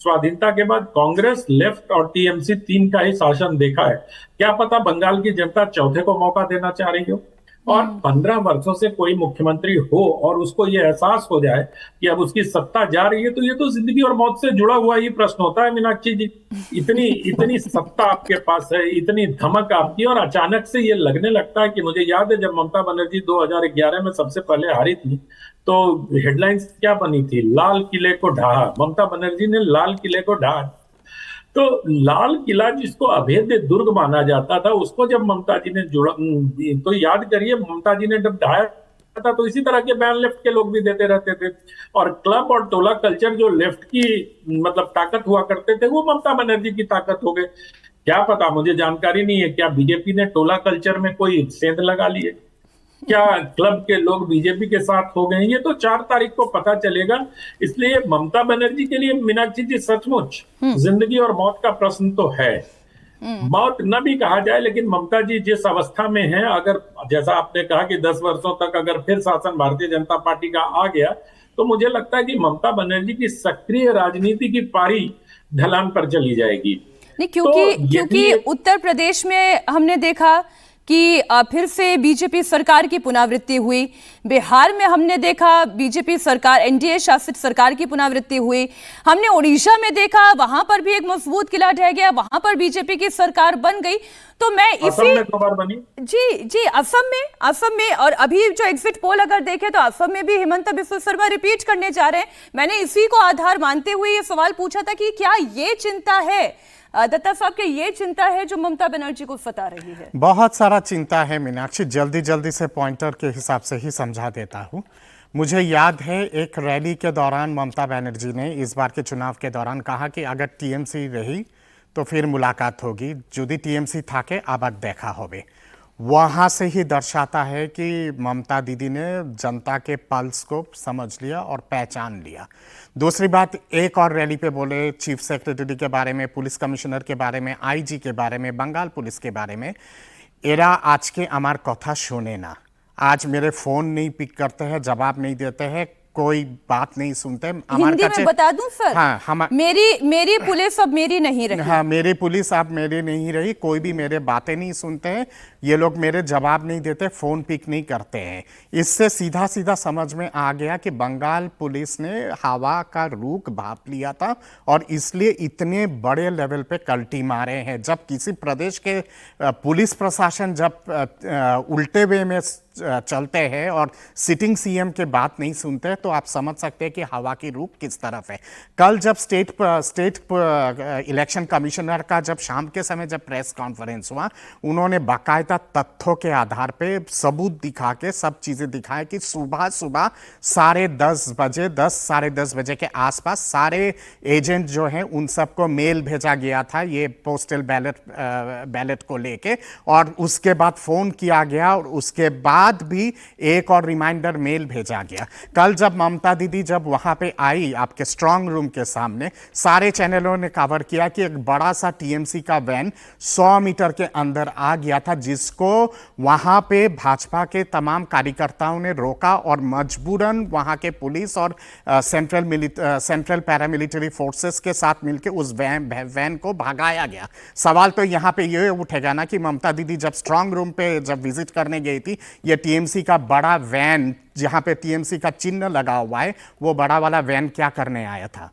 स्वाधीनता के बाद कांग्रेस, लेफ्ट और टीएमसी तीन का ही शासन देखा है। क्या पता बंगाल की जनता चौथे को मौका देना चाह रही हो। और हम्म। 15 वर्षों से कोई मुख्यमंत्री हो और उसको ये एहसास हो जाए कि अब उसकी सत्ता जा रही है, तो ये तो जिंदगी और मौत से जुड़ा हुआ ही प्रश्न होता है मीनाक्षी जी। इतनी इतनी सत्ता आपके पास है, इतनी धमक आपकी, और अचानक से ये लगने लगता है कि मुझे याद है जब ममता बनर्जी 2011 में सबसे पहले हारी थी, तो हेडलाइंस क्या बनी थी? लाल किले को ढहा, ममता बनर्जी ने लाल किले को ढहा। तो लाल किला जिसको अभेद्य दुर्ग माना जाता था, उसको जब ममता जी ने जुड़ा, तो याद करिए ममता जी ने जब ढाया था तो इसी तरह के बयान लेफ्ट के लोग भी देते रहते थे। और क्लब और टोला कल्चर जो लेफ्ट की मतलब ताकत हुआ करते थे, वो ममता बनर्जी की ताकत हो गए। क्या पता, मुझे जानकारी नहीं है, क्या बीजेपी ने टोला कल्चर में कोई सेंध लगा लिए? क्या क्लब के लोग बीजेपी के साथ हो गए? ये तो 4 तारीख को पता चलेगा। इसलिए ममता बनर्जी के लिए मीनाक्षी जी सचमुच हम्म। जिंदगी और मौत का प्रश्न तो है। हम्म। मौत न भी कहा जाए, लेकिन ममता जी जिस अवस्था में हैं, अगर जैसा आपने कहा कि 10 वर्षों तक अगर फिर शासन भारतीय जनता पार्टी का आ गया, तो मुझे लगता है कि ममता बनर्जी की सक्रिय राजनीति की पारी ढलान पर चली जाएगी। नहीं, तो क्योंकि यही क्योंकि एक उत्तर प्रदेश में हमने देखा कि फिर से बीजेपी सरकार की पुनरावृत्ति हुई। बिहार में हमने देखा बीजेपी सरकार, एनडीए शासित सरकार की पुनरावृत्ति हुई। हमने उड़ीसा में देखा, वहां पर भी एक मजबूत किला ढह गया, वहां पर बीजेपी की सरकार बन गई। तो मैं असम इसी में 2 बार बनी। जी जी, असम में और अभी जो एग्जिट पोल अगर देखें तो असम में भी हिमंता बिस्वा शर्मा रिपीट करने जा रहे हैं। मैंने इसी को आधार मानते हुए ये सवाल पूछा था कि क्या ये चिंता है दत्ता साहब के, ये चिंता है जो ममता बनर्जी को सता रही है? बहुत सारा चिंता है मीनाक्षी, जल्दी जल्दी से पॉइंटर के हिसाब से ही समझा देता हूँ। मुझे याद है एक रैली के दौरान ममता बनर्जी ने इस बार के चुनाव के दौरान कहा कि अगर टीएमसी रही तो फिर मुलाकात होगी, यदि टीएमसी था के आबाद देखा होवे। वहाँ से ही दर्शाता है कि ममता दीदी ने जनता के पल्स को समझ लिया और पहचान लिया। दूसरी बात, एक और रैली पे बोले चीफ सेक्रेटरी के बारे में, पुलिस कमिश्नर के बारे में, आईजी के बारे में, बंगाल पुलिस के बारे में, एरा आज के अमार कथा सुने ना। आज मेरे फोन नहीं पिक करते हैं, जवाब नहीं देते हैं, कोई बात नहीं सुनते हमारे हिंदी में काছে। बता दूं सर? हाँ, हम मेरी मेरी पुलिस अब मेरी नहीं रही। हाँ, मेरी पुलिस अब मेरी नहीं रही, कोई भी मेरे बातें नहीं सुनते हैं, ये लोग मेरे जवाब नहीं देते, फोन पिक नहीं करते हैं। इससे सीधा सीधा समझ में आ गया कि बंगाल पुलिस ने हवा का रुख भाप लिया था और इसलिए इतने बड़े लेवल पे कल्टी मारे हैं। जब किसी प्रदेश के पुलिस प्रशासन जब उल्टे वे में चलते हैं और सिटिंग सीएम के बात नहीं सुनते हैं, तो आप समझ सकते हैं कि हवा की रुख किस तरफ है। कल जब स्टेट इलेक्शन कमिश्नर का जब शाम के समय जब प्रेस कॉन्फ्रेंस हुआ, उन्होंने बाकायदा तथ्यों के आधार पे सबूत दिखा के सब चीजें दिखाए कि सुबह सुबह 10:30 बजे, 10 साढ़े 10 बजे के आसपास सारे एजेंट जो हैं उन सबको मेल भेजा गया था ये पोस्टल बैलेट को लेके, और उसके बाद फोन किया गया और उसके बाद भी एक और रिमाइंडर मेल भेजा गया। कल जब ममता दीदी जब वहां पे आई आपके स्ट्रांग रूम के सामने, सारे चैनलों ने कवर किया कि एक बड़ा सा टीएमसी का वैन 100 मीटर के अंदर आ गया था, जिसको वहां पे भाजपा के तमाम कार्यकर्ताओं ने रोका और मजबूरन वहां के पुलिस और सेंट्रल पैरामिलिट्री फोर्सेस के साथ मिलकर उस वैन को भगाया गया। सवाल तो यहां पे ये उठेगा ना कि ममता दीदी जब स्ट्रांग रूम पे जब विजिट करने गई थी, ये टीएमसी का बड़ा वैन जहां पे टीएमसी का चिन्ह लगा हुआ है, वो बड़ा वाला वैन क्या करने आया था?